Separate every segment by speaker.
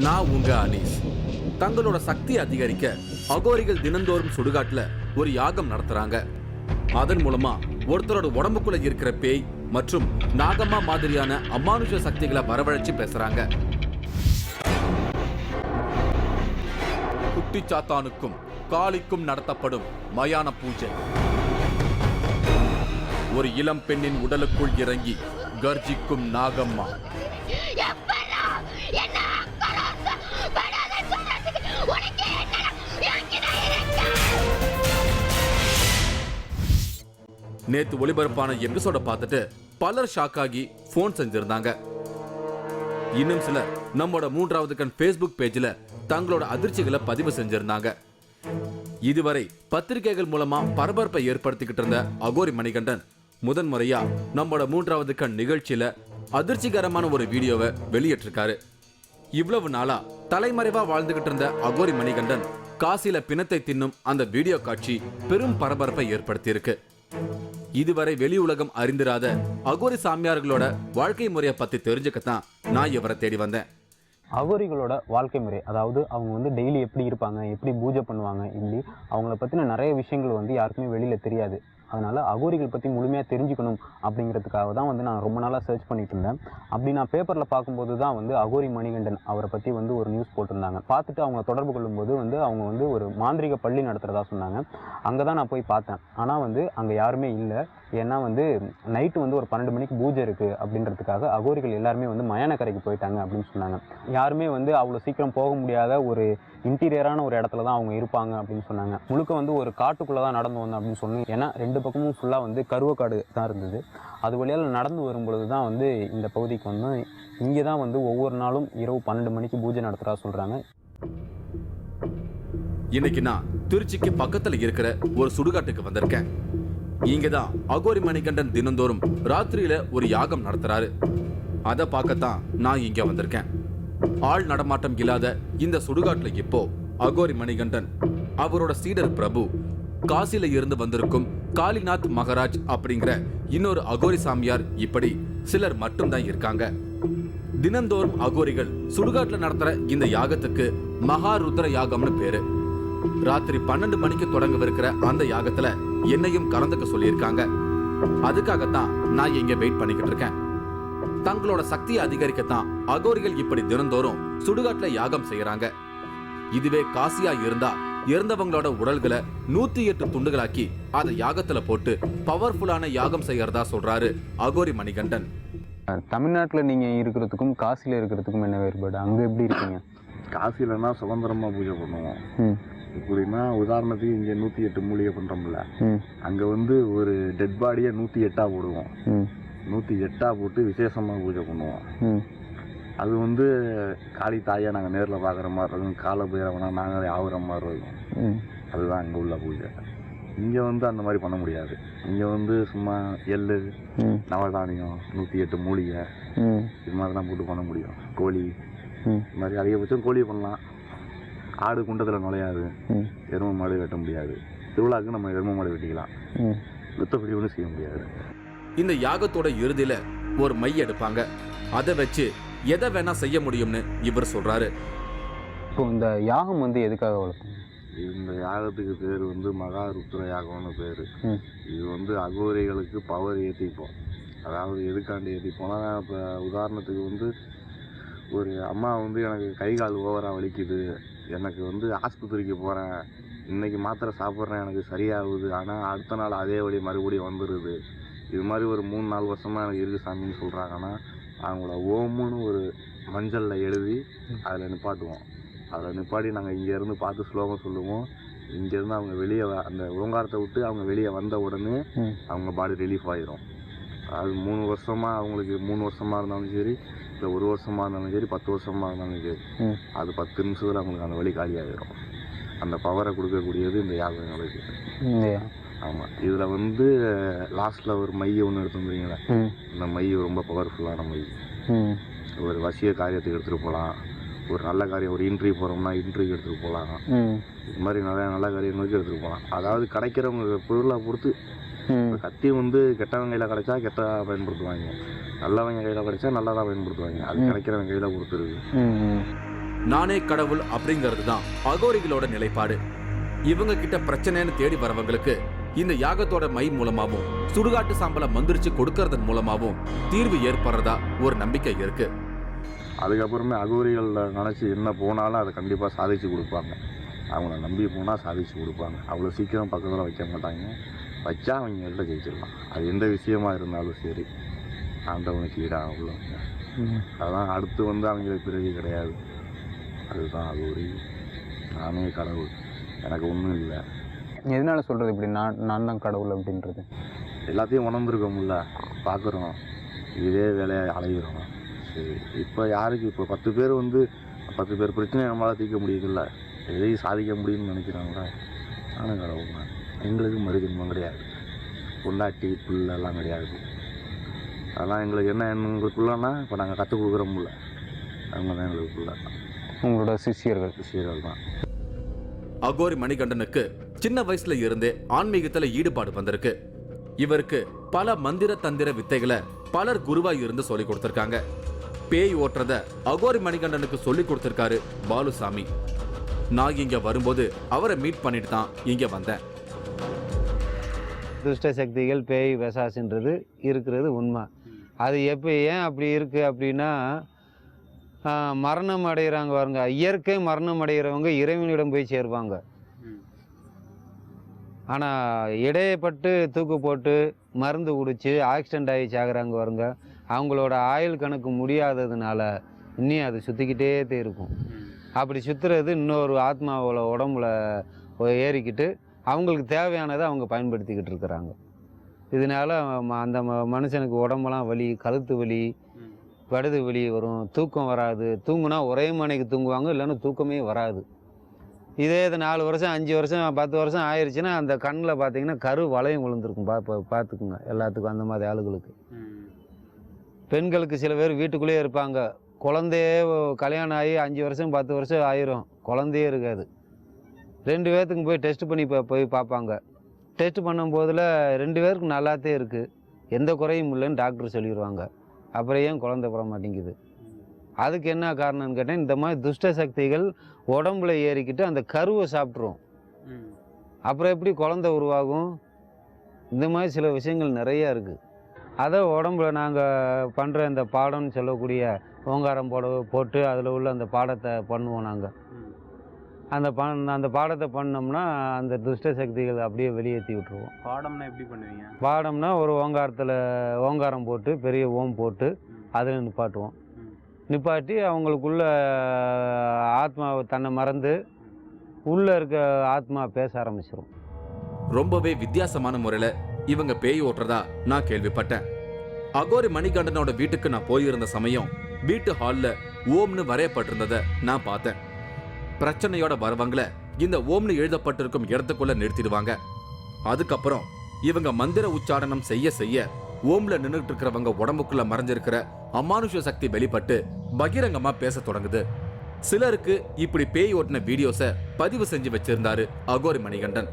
Speaker 1: நான் உங்க அனீஸ். தங்களோட சக்தி அதிகரிக்க அகோரிகள் தினந்தோறும் சுடுகாட்டுல ஒரு யாகம் நடத்துறாங்க. அதன் மூலமா ஒருத்தரோட உடம்புக்குள்ள இருக்கிற பேய் மற்றும் நாகம்மா மாதிரியான அமானுஷ சக்திகளை வரவழைச்சு பேசுறாங்க. குட்டி சாத்தானுக்கும் காளிக்கும் நடத்தப்படும் மயான பூஜை. ஒரு இளம் பெண்ணின் உடலுக்குள் இறங்கி கர்ஜிக்கும் நாகம்மா. நேத்து ஒளிபரப்பான எபிசோட பார்த்துட்டு பலர் ஷாக் ஆகி போன் செஞ்சிருந்தாங்க. இன்னும் சிலர் நம்மோட 3வது கண் ஃபேஸ்புக் பேஜ்ல தங்களோட அதிர்ச்சிகளை பதிவு செஞ்சிருந்தாங்க. இதுவரை பத்திரிகைகள் மூலமா பரபரப்பை ஏற்படுத்திக்கிட்டு இருந்த அகோரி மணிகண்டன் முதன்முறையா நம்மோட 3வது கண் நிகழ்ச்சியில அதிர்ச்சிகரமான ஒரு வீடியோவை வெளியிட்டிருக்காரு. இவ்வளவு நாளா தலைமறைவா வாழ்ந்துகிட்டு இருந்த அகோரி மணிகண்டன் காசில பிணத்தை தின்னும் அந்த வீடியோ காட்சி பெரும் பரபரப்பை ஏற்படுத்தி இருக்கு. இதுவரை வெளி உலகம் அறிந்திராத அகோரி சாமியார்களோட வாழ்க்கை முறையை பத்தி தெரிஞ்சுக்கத்தான் நான் இவரை தேடி வந்தேன்.
Speaker 2: அகோரிகளோட வாழ்க்கை முறை, அதாவது அவங்க டெய்லி எப்படி இருப்பாங்க, எப்படி பூஜை பண்ணுவாங்க, இப்படி அவங்கள பற்றின நிறைய விஷயங்கள் யாருக்குமே வெளியில் தெரியாது. அதனால் அகோரிகள் பற்றி முழுமையாக தெரிஞ்சுக்கணும் அப்படிங்கிறதுக்காக தான் நான் ரொம்ப நாளாக சர்ச் பண்ணிட்டு இருந்தேன். அப்படி நான் பேப்பரில் பார்க்கும்போது தான் அகோரி மணிகண்டன் அவரை பற்றி ஒரு நியூஸ் போட்டிருந்தாங்க. பார்த்துட்டு அவங்க தொடர்பு கொள்ளும்போது அவங்க ஒரு மாந்திரிக பள்ளி நடத்துகிறதா சொன்னாங்க. அங்கே தான் நான் போய் பார்த்தேன். ஆனால் அங்கே யாருமே இல்லை. ஏன்னா நைட்டு ஒரு 12 மணிக்கு பூஜை இருக்குது அப்படின்றதுக்காக அகோரிகள் எல்லாருமே மயானக்கரைக்கு போயிட்டாங்க அப்படின்னு சொன்னாங்க. யாருமே அவ்வளோ சீக்கிரம் போக முடியாத ஒரு இன்டீரியரான ஒரு இடத்துல தான் அவங்க இருப்பாங்க அப்படின்னு சொன்னாங்க. முழுக்க ஒரு காட்டுக்குள்ளே தான் நடந்து வந்தோம் அப்படின்னு சொன்னேன். ஏன்னா 2 பக்கமும் ஃபுல்லாக கருவக்காடு தான் இருந்தது. அது வழியால் நடந்து வரும்பொழுது தான் இந்த பகுதிக்கு இங்கே தான் ஒவ்வொரு நாளும் இரவு 12 மணிக்கு பூஜை நடத்துகிறதா சொல்கிறாங்க.
Speaker 1: இன்னைக்கு நான் திருச்சிக்கு பக்கத்தில் இருக்கிற ஒரு சுடுகாட்டுக்கு வந்திருக்கேன். இங்கதான் அகோரி மணிகண்டன் தினந்தோறும் ராத்திரியில ஒரு யாகம் நடத்துறாரு. அதை பார்க்கத்தான் நான் இங்க வந்திருக்கேன். ஆள் நடமாட்டம் இல்லாத இந்த சுடுகாட்டுல இப்போ அகோரி மணிகண்டன், அவரோட சீடர் பிரபு, காசில இருந்து வந்திருக்கும் காளிநாத் மகாராஜ் அப்படிங்கிற இன்னொரு அகோரி சாமியார், இப்படி சிலர் மட்டும்தான் இருக்காங்க. தினந்தோறும் அகோரிகள் சுடுகாட்டுல நடத்துற இந்த யாகத்துக்கு மகாருத்ர யாகம்னு பேரு. ராத்திரி 12 மணிக்கு தொடங்கவிருக்கிற அந்த யாகத்துல என்னையும் கலந்துக்க சொல்லியிருக்காங்க. அதுக்காகத்தான் நான் இங்க வெயிட் பண்ணிக்கிட்டு இருக்கேன். தங்களோட சக்தியை அதிகரிக்கத்தான் அகோரிகள் இப்படி தினந்தோறும் சுடுகாட்டுல யாகம் செய்யறாங்க. இதுவே காசியா இருந்தா இறந்தவங்களோட உடல்களை 108 துண்டுகளாக்கி அதை யாகத்துல போட்டு பவர்ஃபுல்லான யாகம் செய்யறதா சொல்றாரு அகோரி மணிகண்டன்.
Speaker 2: தமிழ்நாட்டில் நீங்க இருக்கிறதுக்கும் காசில இருக்கிறதுக்கும் என்ன வேறுபாடு? அங்க எப்படி இருக்கீங்க?
Speaker 3: காசிலன்னா சுதந்திரமா பூஜை பண்ணுவோம். இப்படின்னா உதாரணத்துக்கு இங்க 108 மூலிகை பண்றோம்ல, அங்க ஒரு டெட் பாடியை 108 போடுவோம். 108 போட்டு விசேஷமா பூஜை பண்ணுவோம். அது காளி தாயா நாங்க நேர்ல பாக்குற மாதிரி இருக்கும், கால பைரவனா நாங்களே ஆகுற மாதிரி இருக்கும். அதுதான் அங்க உள்ள பூஜை. இங்க அந்த மாதிரி பண்ண முடியாது. இங்க சும்மா எள்ளு, நவதானியம், 108 மூலிகை இது மாதிரி தான் போட்டு பண்ண முடியும். கோழி இது மாதிரி அதிகபட்சம் கோழி பண்ணலாம். ஆடு குண்டத்தில் நுழையாது, எருமை மாடு வெட்ட முடியாது. திருவிழாவுக்கு நம்ம எருமை மாடு வெட்டிக்கலாம், மத்தபடி ஒன்றும் செய்ய முடியாது.
Speaker 1: இந்த யாகத்தோட இறுதியில ஒரு மை எடுப்பாங்க. அதை வச்சு எதை வேணா செய்ய முடியும்னு இவர் சொல்றாரு.
Speaker 2: இப்போ இந்த யாகம் எதுக்காக வளர்க்கும்?
Speaker 3: இந்த யாகத்துக்கு பேர் மகாருத்ர யாகம்னு பேர். இது அகோரிகளுக்கு பவர் ஏற்றிப்போம். அதாவது எதுக்காண்டி ஏற்றிப்போம்னா, இப்போ உதாரணத்துக்கு ஒரு அம்மா எனக்கு கை கால் ஓவராக வலிக்குது, எனக்கு ஆஸ்பத்திரிக்கு போகிறேன், இன்றைக்கி மாத்திரை சாப்பிட்றேன், எனக்கு சரியாகுது, ஆனால் அடுத்த நாள் அதே வழி மறுபடியும் வந்துடுது. இது மாதிரி ஒரு 3-4 வருஷமாக எனக்கு இருக்குது சாமின்னு சொல்கிறாங்கன்னா, அவங்கள ஓமுன்னு ஒரு மஞ்சளில் எழுதி அதில் நிப்பாட்டுவோம். அதில் நிப்பாட்டி நாங்கள் இங்கேருந்து பார்த்து ஸ்லோகம் சொல்லுவோம். இங்கேருந்து அவங்க வெளியே அந்த ஓங்காரத்தை விட்டு அவங்க வெளியே வந்த உடனே அவங்க பாடி ரிலீஃப் ஆகிரும். அது 3 வருஷமாக அவங்களுக்கு 3 வருஷமாக இருந்தாலும் சரி, இல்லை 1 வருஷமாக இருந்தாலும் சரி, 10 வருஷமாக இருந்தாலும் சரி, அது 10 நிமிஷத்தில் அவங்களுக்கு அந்த வழி காலியாகிடும். அந்த பவரை கொடுக்கக்கூடியது இந்த யாகங்களுக்கு. ஆமாம். இதில் லாஸ்ட்டில் ஒரு மையை ஒன்று எடுத்து வந்துறீங்களா, இந்த மை ரொம்ப பவர்ஃபுல்லான மை. ஒரு வசிய காரியத்துக்கு எடுத்துகிட்டு போகலாம், ஒரு நல்ல காரியம், ஒரு இன்ட்ரிவியூ போகிறோம்னா இன்ட்ரிவியூ எடுத்துகிட்டு போகலாம். இது மாதிரி நிறைய நல்ல காரியங்களுக்கு எடுத்துகிட்டு போகலாம். அதாவது கிடைக்கிறவங்க பொருளை பொறுத்து. கத்தி கெட்டவங்க கையில் கிடைச்சா கெட்டதாக பயன்படுத்துவாங்க, நல்லவங்க கையில் கிடைச்சா நல்லதாக பயன்படுத்துவாங்க. அது கிடைக்கிறவங்க கையில் கொடுத்துருக்கு.
Speaker 1: நானே கடவுள் அப்படிங்கிறது தான் அகோரிகளோட நிலைப்பாடு. இவங்க கிட்ட பிரச்சனைன்னு தேடி வரவங்களுக்கு இந்த யாகத்தோட மை மூலமாவும் சுடுகாட்டு சாம்பலை மந்திரிச்சு கொடுக்கறதன் மூலமாவும் தீர்வு ஏற்படுறதா ஒரு நம்பிக்கை இருக்கு.
Speaker 3: அதுக்கப்புறமே அகோரிகள் நினச்சி என்ன போனாலும் அதை கண்டிப்பாக சாதிச்சு கொடுப்பாங்க. அவங்கள நம்பி போனால் சாதிச்சு கொடுப்பாங்க. அவ்வளோ சீக்கிரம் பக்கத்தில் வைக்க மாட்டாங்க. வச்சா அவங்கள்ட்ட ஜெயிச்சிடலாம். அது எந்த விஷயமா இருந்தாலும் சரி, ஆண்டவனுக்கு ஈடாக உள்ளவங்க. அதான் அடுத்து அவங்களுக்கு பிறகு கிடையாது. அதுதான் அகோரி. நானே கடவுள், எனக்கு ஒன்றும் இல்லை.
Speaker 2: எதனால சொல்கிறது இப்படி நான் தான் கடவுள் அப்படின்றது?
Speaker 3: எல்லாத்தையும் உணர்ந்துருக்கோம்ல, பார்க்குறோம், இதே வேலையை அலைகிறோம். சரி, இப்போ யாருக்கு இப்போ 10 பேர் 10 பேர் பிரச்சனையை நம்மளால் தீர்க்க முடியுதுல்ல, எதையும் சாதிக்க முடியும்னு நினைக்கிறாங்களா? நானும் கடவுள் தான். எங்களுக்கு மறுஜன்மம் கிடையாது, பொண்டாட்டி புள்ளெல்லாம் கிடையாது. அதெல்லாம் எங்களுக்கு எங்களுக்கு புள்ளன்னா இப்போ நாங்கள் கற்றுக் கொடுக்குறோம்ல, அவங்க தான் எங்களுக்கு புள்ள.
Speaker 2: உங்களோட சிஷியர்கள் தான்.
Speaker 1: அகோரி மணிகண்டனுக்கு சின்ன வயசுல இருந்தே ஆன்மீகத்துல ஈடுபாடு வந்திருக்கு. இவருக்கு பல மந்திர தந்திர வித்தைகளை பலர் குருவா இருந்து சொல்லி கொடுத்திருக்காங்க. பேய் ஓட்டுறத அகோரி மணிகண்டனுக்கு சொல்லி கொடுத்திருக்காரு பாலுசாமி. நான் இங்க வரும்போது அவரை மீட் பண்ணிட்டு தான் இங்க வந்தேன்.
Speaker 4: துஷ்ட சக்திகள், பேய், பிசாசுன்றது இருக்கிறது உண்மை. அது ஏன் அப்படி இருக்குது அப்படின்னா, மரணம் அடைகிறாங்க பாருங்க, இயற்கை மரணம் அடைகிறவங்க இறைவனிடம் போய் சேருவாங்க. ஆனால் இடையப்பட்டு தூக்கு போட்டு மருந்து குடித்து ஆக்சிடெண்ட் ஆகி சாகுறாங்க பாருங்க, அவங்களோட ஆயுள் கணக்கு முடியாததுனால இன்னும் அது சுற்றிக்கிட்டே இருக்கும். அப்படி சுற்றுறது இன்னொரு ஆத்மாவோட உடம்புல ஏறிக்கிட்டு அவங்களுக்கு தேவையானதை அவங்க பயன்படுத்திக்கிட்டு இருக்கிறாங்க. இதனால் அந்த மனுஷனுக்கு உடம்பெல்லாம் வலி, கழுத்து வலி, வடுது வலி வரும், தூக்கம் வராது. தூங்குனா ஒரே மணிக்கு தூங்குவாங்க, இல்லைன்னா தூக்கமே வராது. இதே இது 4 வருஷம் 5 வருஷம் 10 வருஷம் ஆயிடுச்சுன்னா அந்த கண்ணில் பார்த்தீங்கன்னா கரு வளையம் விழுந்திருக்கும். பார்த்துக்குங்க, எல்லாத்துக்கும் அந்த மாதிரி ஆளுகளுக்கு. பெண்களுக்கு சில பேர் வீட்டுக்குள்ளேயே இருப்பாங்க, குழந்தையே கல்யாணம் ஆகி 5 வருஷம் 10 வருஷம் ஆயிரும், குழந்தையே இருக்காது. 2 பேர்த்துக்கும் போய் டெஸ்ட் பண்ணி போய் பார்ப்பாங்க. டெஸ்ட் பண்ணும்போதில் 2 பேருக்கு நல்லாத்தே இருக்குது, எந்த குறையும் இல்லைன்னு டாக்டர் சொல்லிடுவாங்க. அப்புறம் ஏன் குழந்தை பெற மாட்டேங்குது? அதுக்கு என்ன காரணம்னு கேட்டேன், இந்த மாதிரி துஷ்ட சக்திகள் உடம்புல ஏறிக்கிட்டு அந்த கருவை சாப்பிட்ரும். அப்புறம் எப்படி குழந்தை உருவாகும்? இந்த மாதிரி சில விஷயங்கள் நிறையா இருக்குது. அதை உடம்புல நாங்கள் பண்ணுற இந்த பாடம்னு சொல்லக்கூடிய ஓங்காரம் போட்டு அதில் உள்ள அந்த பாடத்தை பண்ணுவோம். நாங்கள் அந்த பாடத்தை பண்ணோம்னா அந்த துஷ்ட சக்திகள் அப்படியே வெளியேற்றி விட்டுருவோம்.
Speaker 2: பாடம்னா எப்படி பண்ணுவீங்க?
Speaker 4: பாடம்னா ஒரு ஓங்காரம் போட்டு பெரிய ஓம் போட்டு அதில் நிப்பாட்டுவோம். நிப்பாட்டி அவங்களுக்குள்ள ஆத்மாவை தன்னை மறந்து உள்ளே இருக்க ஆத்மா பேச ஆரம்பிச்சிடும்.
Speaker 1: ரொம்பவே வித்தியாசமான முறையில இவங்க பேய் ஓட்டுறதா நான் கேள்விப்பட்டேன். அகோரி மணிகண்டனோட வீட்டுக்கு நான் போயிருந்த சமயம் வீட்டு ஹால்ல ஓம்னு வரையப்பட்டிருந்ததை நான் பார்த்தேன். பிரச்சனையோட வரவங்களை இந்த ஓம்னு எழுதப்பட்டிருக்கும் இடத்துக்குள்ள நிறுத்திடுவாங்க. அதுக்கப்புறம் இவங்க மந்திர உச்சாரணம் செய்ய செய்ய ஓம்ல நின்றுட்டு இருக்கிறவங்க உடம்புக்குள்ள மறைஞ்சிருக்கிற அமானுஷ சக்தி வெளிப்பட்டு பகிரங்கமா பேச தொடங்குது. சிலருக்கு இப்படி பேய் ஓட்டின வீடியோஸை பதிவு செஞ்சு வச்சிருந்தாரு அகோரி மணிகண்டன்.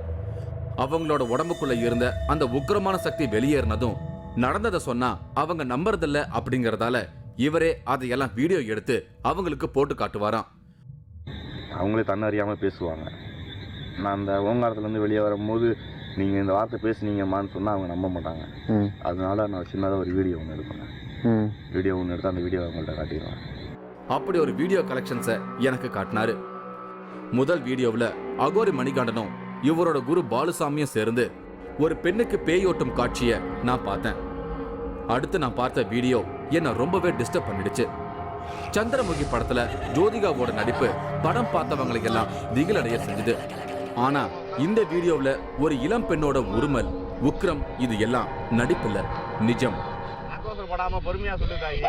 Speaker 1: அவங்களோட உடம்புக்குள்ள இருந்த அந்த உக்கிரமான சக்தி வெளியேறினதும் நடந்ததை சொன்னா அவங்க நம்புறதில்ல அப்படிங்கறதால இவரே அதையெல்லாம் வீடியோ எடுத்து அவங்களுக்கு போட்டு காட்டுவாராம்.
Speaker 3: அவங்களே தன்னறியாமல் பேசுவாங்க. நான் அந்த ஓங்காரத்துலேருந்து வெளியே வரும்போது நீங்கள் இந்த வார்த்தை பேசுனீங்கம்மான்னு சொன்னால் அவங்க நம்ப மாட்டாங்க. அதனால நான் சின்னதாக ஒரு வீடியோ ஒன்று எடுப்பேன். வீடியோ ஒன்று எடுத்து அந்த வீடியோ அவங்கள்ட்ட காட்டிடுவேன்.
Speaker 1: அப்படி ஒரு வீடியோ கலெக்ஷன்ஸை எனக்கு காட்டினாரு. முதல் வீடியோவில் அகோரி மணிகண்டனும் இவரோட குரு பாலுசாமியும் சேர்ந்து ஒரு பெண்ணுக்கு பேயோட்டும் காட்சியை நான் பார்த்தேன். அடுத்து நான் பார்த்த வீடியோ என்னை ரொம்பவே டிஸ்டர்ப் பண்ணிடுச்சு. சந்திரமுகி படத்துல ஜோதிகாவோட நடிப்பு படம் பார்த்தவங்களை எல்லாம் திகிலடைய செஞ்சது. ஆனா இந்த வீடியோவுல ஒரு இளம் பெண்ணோட உருமல், உக்கிரம், இது எல்லாம் நடிப்பில்ல, நிஜம்.
Speaker 3: பொறுமையா சொல்லுதாயி.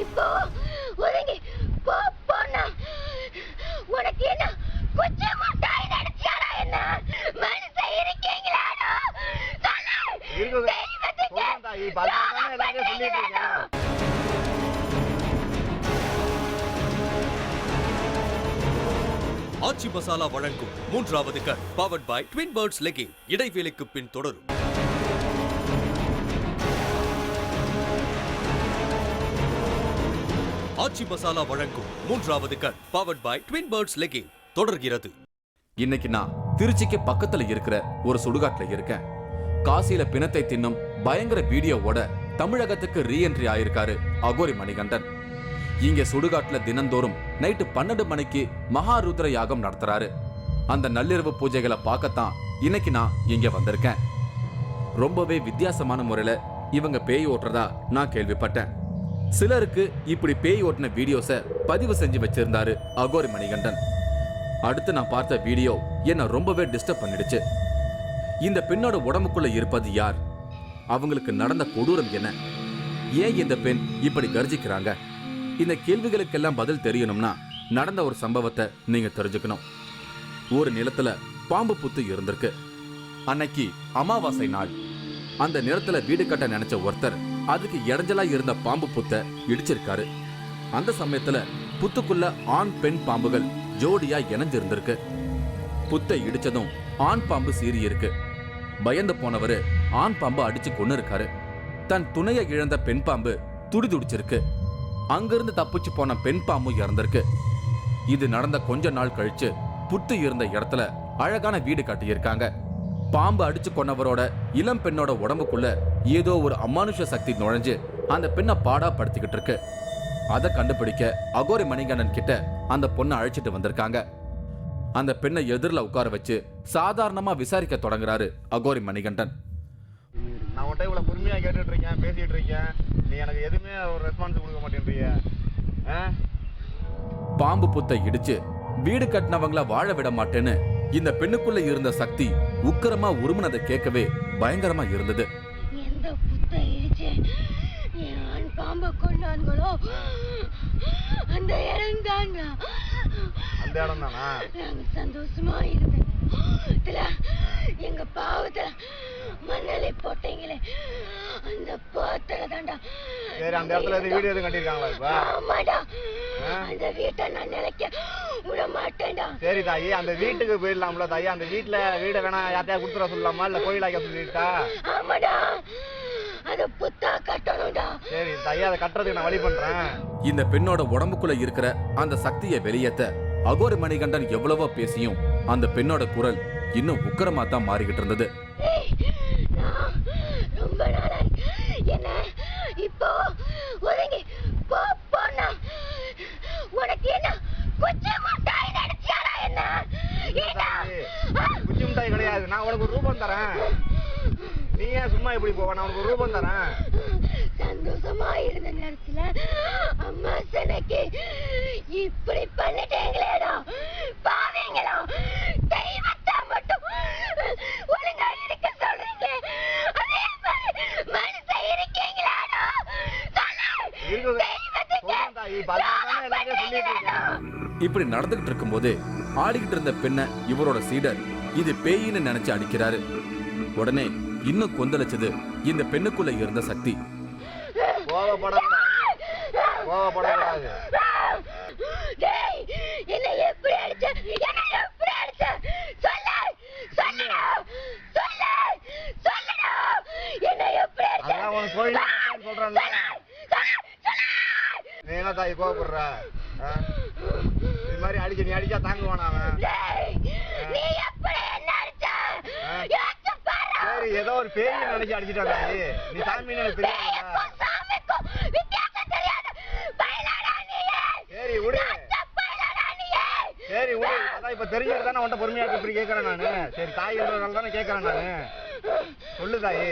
Speaker 5: இப்போ ஒதுங்கி போனா உனக்கு என்ன குச்சி முட்டாய் நினைச்சாரா? என்ன மனுஷன் இருக்கீங்களா?
Speaker 3: தெய்வத்துக்கு
Speaker 6: ஆச்சி மசாலா வழங்கும் 3வது cut powered by twin birds leggings. இடைவேளைக்கு பின் தொடரும். ஆச்சி மசாலா வழங்கும் 3வது cut powered by twin birds leggings தொடர்கிறது.
Speaker 1: இன்னைக்கு நான் திருச்சிக்கு பக்கத்துல இருக்கிற ஒரு சுடுகாட்டுல இருக்கேன். காசியில பிணத்தை தின்னும் பயங்கர வீடியோவோட தமிழகத்துக்கு ரீஎன்ட்ரி ஆயிருக்காரு அகோரி மணிகண்டன். இங்க சுடுகாட்டுல தினந்தோறும் நைட்டு 12 மணிக்கு மகாருத்ர யாகம் நடத்துறாரு. அந்த நள்ளிரவு பூஜைகளை பார்க்கத்தான் இன்னைக்கு நான் இங்க வந்திருக்கேன். ரொம்பவே வித்தியாசமான முறையில இவங்க பேய் ஓட்டுறதா நான் கேள்விப்பட்டேன். சிலருக்கு இப்படி பேய் ஓட்டின வீடியோஸை பதிவு செஞ்சு வச்சிருந்தாரு அகோரி மணிகண்டன். அடுத்து நான் பார்த்த வீடியோ என்ன ரொம்பவே டிஸ்டர்ப் பண்ணிடுச்சு. இந்த பெண்ணோட உடம்புக்குள்ள இருப்பது யார்? அவங்களுக்கு நடந்த கொடூரம் என்ன? ஏன் இந்த பெண் இப்படி கர்ஜிக்கிறாங்க? இந்த கேள்விகளுக்கெல்லாம் பதில் தெரியணும்னா நடந்த ஒரு சம்பவத்தை நீங்க தெரிஞ்சுக்கணும். ஒரு நிலத்துல பாம்பு புத்து இருந்திருக்கு. அன்னைக்கு அமாவாசை நாள். அந்த நிலத்துல வீடு கட்ட நினைச்ச ஒருத்தர் அதுக்கு இடைஞ்சலா இருந்த பாம்பு புத்தை இடிச்சிருக்காரு. அந்த சமயத்துல புத்துக்குள்ள ஆண் பெண் பாம்புகள் ஜோடியா இணைஞ்சிருந்திருக்கு. புத்தை இடிச்சதும் ஆண் பாம்பு சீறி இருக்கு. பயந்து போனவரு ஆண் பாம்பு அடிச்சு கொன்னு இருக்காரு. தன் துணையை இழந்த பெண் பாம்பு துடிதுடிச்சிருக்கு. அங்கிருந்து தப்பிச்சு போன பெண் பாம்பு இறந்திருக்கு. இது நடந்த கொஞ்ச நாள் கழிச்சு புத்து இருந்த இடத்துல அழகான வீடு கட்டியிருக்காங்க. பாம்பு அடிச்சு கொன்னவரோட இளம் பெண்ணோட உடம்புக்குள்ள ஏதோ ஒரு அமானுஷ சக்தி நுழைஞ்சு அந்த பெண்ணை பாடா படுத்திக்கிட்டு இருக்கு. அதை கண்டுபிடிக்க அகோரி மணிகண்டன் கிட்ட அந்த பொண்ணை அழைச்சிட்டு வந்திருக்காங்க. அந்த பெண்ணை எதிரில் உட்கார வச்சு சாதாரணமா விசாரிக்க தொடங்குறாரு அகோரி மணிகண்டன்.
Speaker 3: நான் உன்ட்ட இவ்வளவு பொறுமையா கேட்டுட்டு இருக்கேன், பேசிட்டு இருக்கேன், நீ எனக்கு எதுவுமே ஒரு ரெஸ்பான்ஸ் கொடுக்க மாட்டேன்றீங்க.
Speaker 1: பாம்பு புத்தை இடிச்சு வீடு கட்டினவங்கள வாழ விட மாட்டேன்னு இந்த பெண்ணுக்குள்ள இருந்த சக்தி உக்கிரமா உருமுனதை கேட்கவே பயங்கரமா இருந்தது.
Speaker 5: எந்த புத்தை இடிச்சு என் பாம்பை கொண்டான்களோ அந்த இடம் தானா?
Speaker 3: அந்த இடம் தானா?
Speaker 5: நாங்க சந்தோஷமா இருந்தோம். எங்க பாவத்துல மண்ணலை போட்டீங்களே அந்த பாத்திர தாண்டா.
Speaker 3: சரி, அந்த இடத்துல வீடு எதுவும் கட்டிருக்காங்களா இப்ப?
Speaker 5: ஆமாடா, அந்த வீட்டை நான் நிலைக்க விட மாட்டேன்டா.
Speaker 3: சரி தாயி, அந்த வீட்டுக்கு போயிடலாம்ல தாயி? அந்த வீட்டுல வீடை வேணா யார்த்தையா கொடுத்துட சொல்லலாமா, இல்ல கோயிலாக்க சொல்லிட்டா?
Speaker 5: ஆமாடா, அத புத்தா கட்டணும்டா.
Speaker 3: சரி தாயி, அதை கட்டுறதுக்கு நான் வழி பண்றேன்.
Speaker 1: இந்த பெண்ணோட உடம்புக்குள்ள இருக்கிற அந்த சக்தியை வெளியேத்த அகோரி மணிகண்டன் எவ்வளவோ பேசியும் அந்த பெண்ணோட குரல் இன்னும் உக்கிரமா தான் மாறிக்கிட்டு இருந்தது.
Speaker 5: ரொம்ப நாளா என்ன இப்போ ஒதுங்கி போனா உனக்கு என்ன குச்சி முட்டாய் நடிச்சாரா? என்ன
Speaker 3: குச்சி முட்டாய் கிடையாது, நான் உனக்கு ஒரு ரூபம் தரேன். நீ ஏன் சும்மா இப்படி போவ? நான் உனக்கு ஒரு ரூபம் தரேன்.
Speaker 5: சந்தோஷமா இருந்த நேரத்துல அம்மா சனக்கு இப்படி பண்ணிட்டீங்களேடா பாவீங்களா? தெய்வத்தை மட்டும் ஒழுங்கா இருக்க சொல்றீங்க, அதே மாதிரி மனுஷன் இருக்கீங்களாடா?
Speaker 1: இப்படி நடந்துகிட்டு இருக்கும் போது ஆடிக்கிட்டு இருந்த பெண்ணை இவரோட சீடர் இது பேயின்னு நினைச்சு அடிக்கிறாரு. உடனே இன்னும் கொந்தளிச்சது இந்த பெண்ணுக்குள்ள இருந்த சக்தி.
Speaker 3: நீ என்ன தாய் கோவப்படுற? இது மாதிரி அடிக்க நீ அடிச்சா தாங்குவானா? சரி, ஏதோ ஒரு பேய் நினைச்சு அடிச்சுட்டாங்க. நீ சாமி எனக்கு தெரியாது. சரி விடு, சரி விடு. அதான் இப்ப தெரிஞ்சது தானே உன்ட்ட பொறுமையா இப்படி கேட்கறேன் நானு. சரி, தாய் என்றதால தானே கேட்கறேன் நானு. சொல்லு தாயி,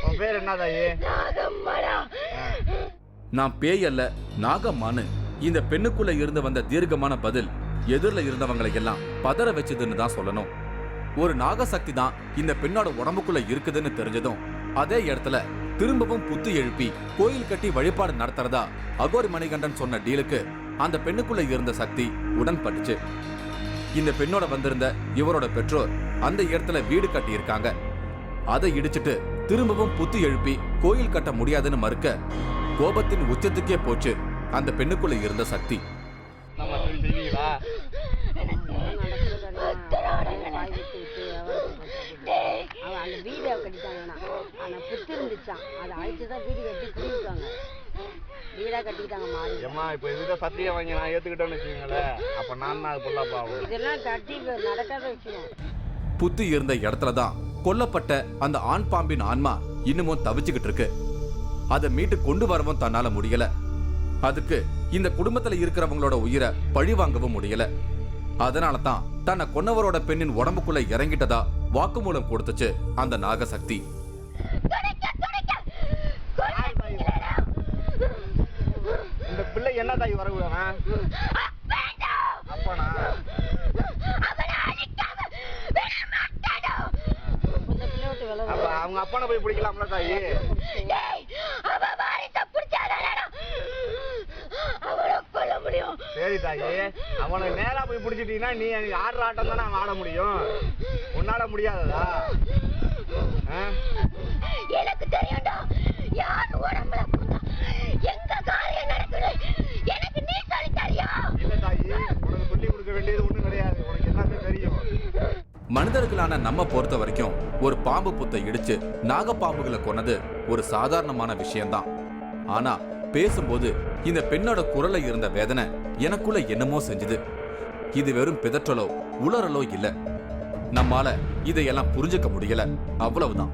Speaker 3: உன் பேர் என்ன தாயி?
Speaker 1: நான் பேய் அல்ல, நாகம்மான்னு இந்த பெண்ணுக்குள்ள இருந்து வந்த தீர்க்கமான பதில் எதிரில் இருந்தவங்களை எல்லாம் பதற வச்சதுன்னு தான் சொல்லணும். ஒரு நாகசக்தி தான் இந்த பெண்ணோட உடம்புக்குள்ள இருக்குதுன்னு தெரிஞ்சதும் அதே இடத்துல திரும்பவும் புத்து எழுப்பி கோயில் கட்டி வழிபாடு நடத்துறதா அகோரி மணிகண்டன் சொன்ன டீலுக்கு அந்த பெண்ணுக்குள்ள இருந்த சக்தி உடன்பட்டுச்சு. இந்த பெண்ணோட வந்திருந்த இவரோட பெற்றோர் அந்த இடத்துல வீடு கட்டி இருக்காங்க. அதை இடிச்சிட்டு திரும்பவும் புத்து எழுப்பி கோயில் கட்ட முடியாதுன்னு மறுக்க கோபத்தின் உச்சத்துக்கே போச்சு அந்த பெண்ணுக்குள்ள இருந்த சக்தி.
Speaker 3: நம்ம
Speaker 7: செய்வீங்களா?
Speaker 5: அவன் அந்த வீடை கட்டிட்டாங்கண்ணா. ஆனா புத்து இருந்துச்சான், அதை அழிச்சுதான் வீடு கட்டி குடியிருக்காங்க. வீடா கட்டிக்கிட்டாங்க மாறி.
Speaker 7: ஏம்மா இப்போ இதுதான் சத்தியம் வாங்கி நான் ஏத்துக்கிட்டேன்னு வச்சுக்கோங்களேன், அப்ப நான் அது பொல்லாப்பா ஆகும்.
Speaker 5: இதெல்லாம் கட்டி நடக்காத விஷயம்.
Speaker 1: புத்து இருந்த இடத்துல தான் கொல்லப்பட்ட அந்த ஆண் பாம்பின் ஆன்மா இன்னமும் தவிச்சுக்கிட்டு இருக்கு. அதை மீட்டு கொண்டு வரவும் தன்னால முடியல. அதுக்கு இந்த குடும்பத்துல இருக்கிறவங்களோட உயிரை பழி வாங்கவும் முடியல. அதனால தான் தன்னை கொன்னவரோட பெண்ணின் உடம்புக்குள்ள இறங்கிட்டதா வாக்குமூலம் கொடுத்துச்சு அந்த நாகசக்தி.
Speaker 7: இந்த பிள்ளை என்ன தாய் வரக்கூடாதா? அப்பனா அப்ப அவங்க அப்பனை போய் பிடிக்கலாம்ல தாயி? சரி தாயி, அவனை நேரா போய் பிடிச்சிட்டீங்கன்னா நீ ஆடுற ஆட்டம் தானே அவன் ஆட முடியும், உன்னால முடியாததா?
Speaker 5: எனக்கு தெரியும்டா, யார் உடம்புல எங்க காரியம் நடக்குது எனக்கு நீ சொல்லி தரியா?
Speaker 7: இல்ல தாயி, உனக்கு சொல்லி கொடுக்க வேண்டியது ஒண்ணும் கிடையாது, உனக்கு எல்லாமே தெரியும்.
Speaker 1: மனிதர்களான நம்ம பொறுத்த வரைக்கும் ஒரு பாம்பு புத்தை இடிச்சு நாகப்பாம்புகளை கொன்னது ஒரு சாதாரணமான விஷயம்தான். ஆனா பேசும்போது இந்த பெண்ணோட குரல்ல இருந்த வேதனை எனக்குள்ள என்னமோ செஞ்சுது. இது வெறும் பிதற்றலோ உளறலோ இல்ல. நம்மால இதையெல்லாம் புரிஞ்சுக்க முடியல, அவ்வளவுதான்.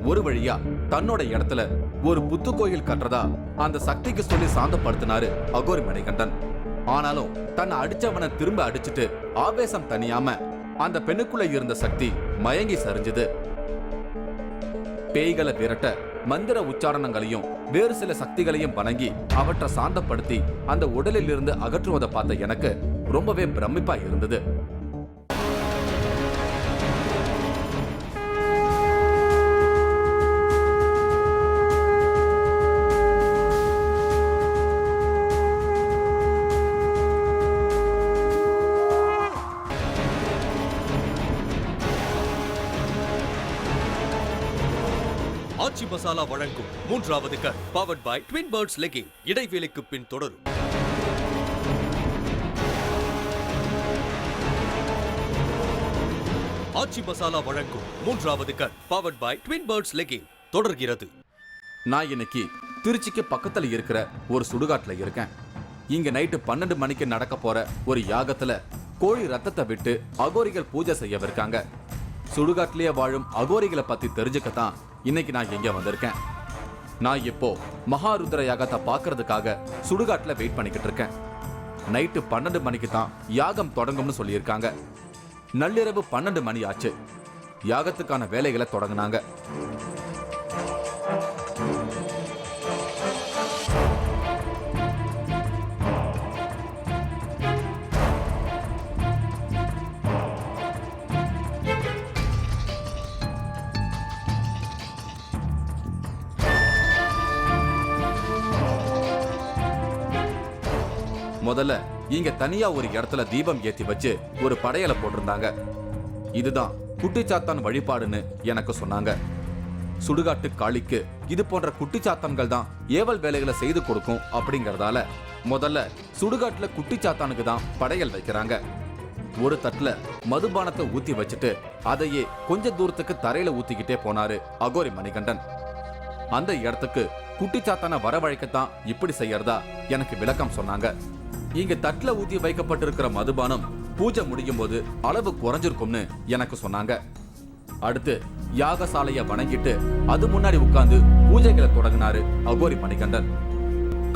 Speaker 1: ஒரு வழியா தன்னோட இடத்துல ஒரு புத்து கோயில் கட்டுறதா அந்த சக்திக்கு சொல்லி சாந்தப்படுத்தினாரு அகோரி மணிகண்டன். ஆனாலும் தன்னை அடிச்சவனை திரும்ப அடிச்சுட்டு ஆவேசம் தனியாம அந்த பெண்ணுக்குள்ள இருந்த சக்தி மயங்கி சரிஞ்சது. பேய்களை விரட்ட மந்திர உச்சாரணங்களையும் வேறு சில சக்திகளையும் வணங்கி அவற்றை சாந்தப்படுத்தி அந்த உடலில் இருந்து அகற்றுவதை பார்த்த எனக்கு ரொம்பவே பிரமிப்பா இருந்தது.
Speaker 6: ஆச்சி மசாலா வழங்கும் மூன்றாவது cut powered by twin birds leggings. இடைவேளைக்கு பின் தொடரும். ஆச்சி மசாலா வழங்கும் மூன்றாவது cut powered by twin birds leggings தொடர்கிறது.
Speaker 1: நான் இன்னைக்கு திருச்சிக்கு பக்கத்துல இருக்கிற ஒரு சுடுகாட்டுல இருக்கேன். இங்க நைட்டு 12 மணிக்கு நடக்க போற ஒரு யாகத்துல கோழி ரத்தத்தை விட்டு அகோரிகள் பூஜை செய்யவிருக்காங்க. சுடுகாட்டிலேயே வாழும் அகோரிகளை பத்தி தெரிஞ்சுக்கத்தான் இன்னைக்கு நான் எங்க வந்திருக்கேன். நான் இப்போ மகாருத்ர யாகத்தை பார்க்கறதுக்காக சுடுகாட்டுல வெயிட் பண்ணிக்கிட்டு இருக்கேன். நைட்டு 12 மணிக்கு தான் யாகம் தொடங்கும்னு சொல்லியிருக்காங்க. நள்ளிரவு 12 மணி ஆச்சு. யாகத்துக்கான வேலைகளை தொடங்கினாங்க. முதல்ல இங்க தனியா ஒரு இடத்துல தீபம் ஏத்தி வச்சு ஒரு படையலை போட்டிருந்தாங்க. இதுதான் குட்டிச்சாத்தான் வழிபாடுன்னு எனக்கு சொன்னாங்க. சுடுகாட்டு காளிக்கு இது போன்ற குட்டிச்சாத்தான்கள் தான் ஏவல் வேலைகளை செய்து கொடுக்கும் அப்படிங்கறதால முதல்ல சுடுகாட்டுல குட்டிச்சாத்தானுக்கு தான் படையல் வைக்கிறாங்க. ஒரு தட்டுல மதுபானத்தை ஊத்தி வச்சுட்டு அதையே கொஞ்ச தூரத்துக்கு தரையில ஊத்திக்கிட்டே போனாரு அகோரி மணிகண்டன். அந்த இடத்துக்கு குட்டிச்சாத்தான வரவழைக்கத்தான் இப்படி செய்யறதா எனக்கு விளக்கம் சொன்னாங்க. இங்க தட்டுல ஊத்தி வைக்கப்பட்டிருக்கிற மதுபானம் பூஜை முடியும் போது அளவு குறைஞ்சிருக்கும்னு எனக்கு சொன்னாங்க. அடுத்து யாகசாலைய வணங்கிட்டு அது முன்னாடி உட்கார்ந்து பூஜைகளை தொடங்கினாரு அகோரி மணிகண்டன்.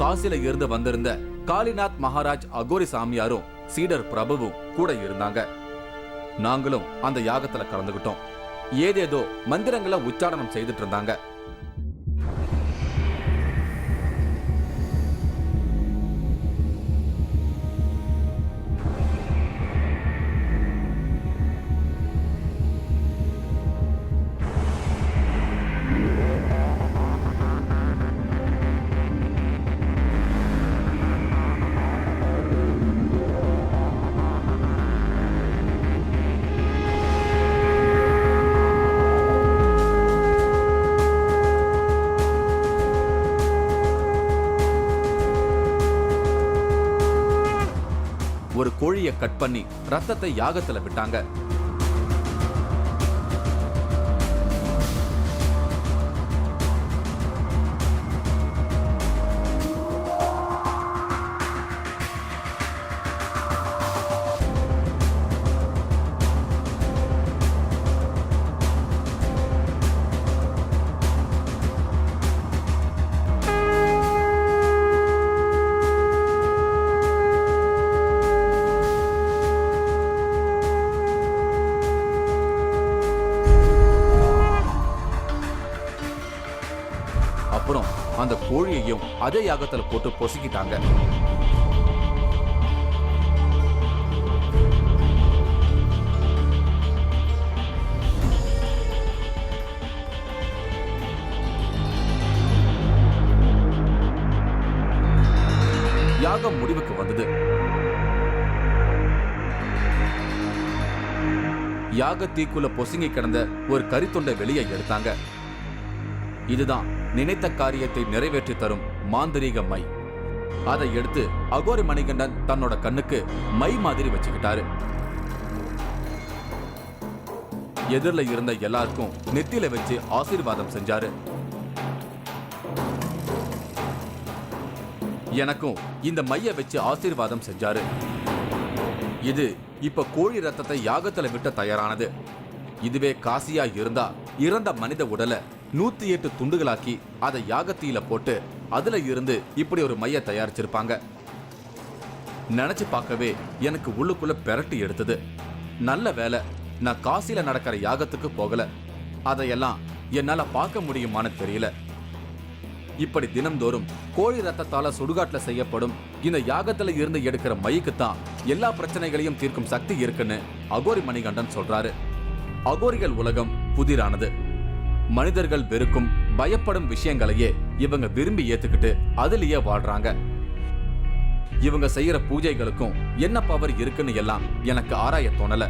Speaker 1: காசில இருந்து வந்திருந்த காளிநாத் மகாராஜ் அகோரி சாமியாரும் சீடர் பிரபுவும் கூட இருந்தாங்க. நாங்களும் அந்த யாகத்துல கலந்துகிட்டோம். ஏதேதோ மந்திரங்களை உச்சாரணம் செய்துட்டு இருந்தாங்க. ஒரு கோழியை கட் பண்ணி ரத்தத்தை யாகத்துல விட்டாங்க. அப்புறம் அந்த கோழியையும் அதே யாகத்துல போட்டு பொசுக்கிட்டாங்க. யாகம் முடிவுக்கு வந்தது. யாக தீக்குள்ள பொசுங்கி கிடந்த ஒரு கரித்துண்டை வெளியே எடுத்தாங்க. இதுதான் நினைத்த காரியத்தை நிறைவேற்றி தரும் மாந்திரீக மை. அதை எடுத்து அகோரி மணிகண்டன் தன்னோட கண்ணுக்கு மை மாதிரி வச்சுக்கிட்டாரு. எதிரில இருந்த எல்லாருக்கும் நெத்தியில வச்சு ஆசீர்வாதம் செஞ்சாரு. எனக்கும் இந்த மைய வச்சு ஆசீர்வாதம் செஞ்சாரு. இது இப்ப கோழி ரத்தத்தை யாகத்துல விட்ட தயாரானது. இதுவே காசியா இருந்தா இறந்த மனித உடலை 108 துண்டுகளாக்கி அதை யாகத்தீயில போட்டு அதுல இருந்து இப்படி ஒரு மைய தயாரிச்சிருப்பாங்க. நினைச்சு பார்க்கவே எனக்கு உள்ளுக்குள்ள பெரட்டி எடுத்தது. நல்ல வேலை நான் காசியில நடக்கிற யாகத்துக்கு போகல. அதையெல்லாம் என்னால பார்க்க முடியுமான்னு தெரியல. இப்படி தினம்தோறும் கோழி ரத்தத்தால சுடுகாட்டுல செய்யப்படும் இந்த யாகத்துல இருந்து எடுக்கிற மைக்குத்தான் எல்லா பிரச்சனைகளையும் தீர்க்கும் சக்தி இருக்குன்னு அகோரி மணிகண்டன் சொல்றாரு. அகோரிகள் உலகம் புதிரானது. மனிதர்கள் வெறுக்கும் பயப்படும் விஷயங்களையே இவங்க விரும்பி ஏத்துக்கிட்டு அதுலயே வாழ்றாங்க. இவங்க செய்யற பூஜைகளுக்கும் என்ன பவர் இருக்குன்னு எல்லாம் எனக்கு ஆராய தோணல.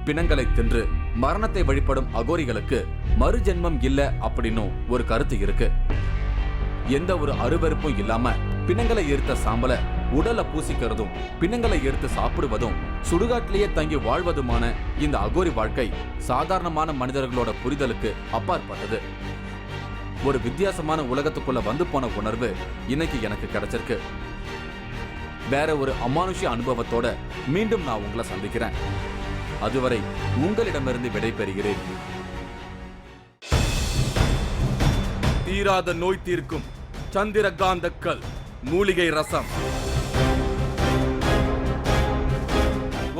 Speaker 1: பிணங்களை தின்று மரணத்தை வழிபடும் அகோரிகளுக்கு மறுஜென்மம் இல்ல அப்படின்னு ஒரு கருத்து இருக்கு. எந்த ஒரு அருவருப்பும் இல்லாம பிணங்களை எரித்த சாம்பலை உடல பூசிக்கிறதும் பிணங்களை எடுத்து சாப்பிடுவதும் சுடுகாட்டிலேயே தங்கி வாழ்வதுமான இந்த அகோரி வாழ்க்கை சாதாரணமான மனிதர்களோட புரிதலுக்கு அப்பாற்பட்டது. ஒரு வித்தியாசமான உலகத்துக்குள்ள வந்து போன உணர்வு இன்னைக்கு எனக்கு கிடைச்சிருக்கு. வேற ஒரு அமானுஷ்ய அனுபவத்தோட மீண்டும் நான் உங்களை சந்திக்கிறேன். அதுவரை உங்களிடமிருந்து விடைபெறுகிறேன். தீராத நோய் தீர்க்கும் சந்திரகாந்தக்கல் மூலிகை ரசம்.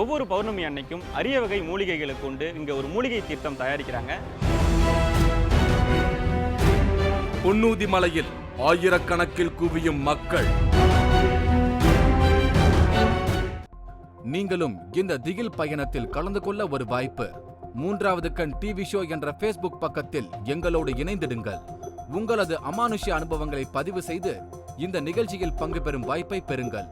Speaker 8: ஒவ்வொரு பௌர்ணமி அன்னைக்கும் அரிய வகை மூலிகைகளை கொண்டு இங்க ஒரு மூலிகை தீர்த்தம் தயாரிக்கிறாங்க.
Speaker 1: பொன்னூதி மலையில் ஆயிரக்கணக்கில் குவியும் மக்கள். நீங்களும் இந்த திகில் பயணத்தில் கலந்து கொள்ள ஒரு வாய்ப்பு. மூன்றாவது கண் டிவி ஷோ என்ற Facebook பக்கத்தில் எங்களோடு இணைந்திடுங்கள். உங்களது அமானுஷ்ய அனுபவங்களை பதிவு செய்து இந்த நிகழ்ச்சியில் பங்கு பெறும் வாய்ப்பை பெறுங்கள்.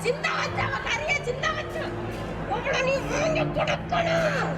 Speaker 9: சின்ன வச்சு அவ கரைய சின்ன வச்சு உங்களை நீ கொடுக்கணும்.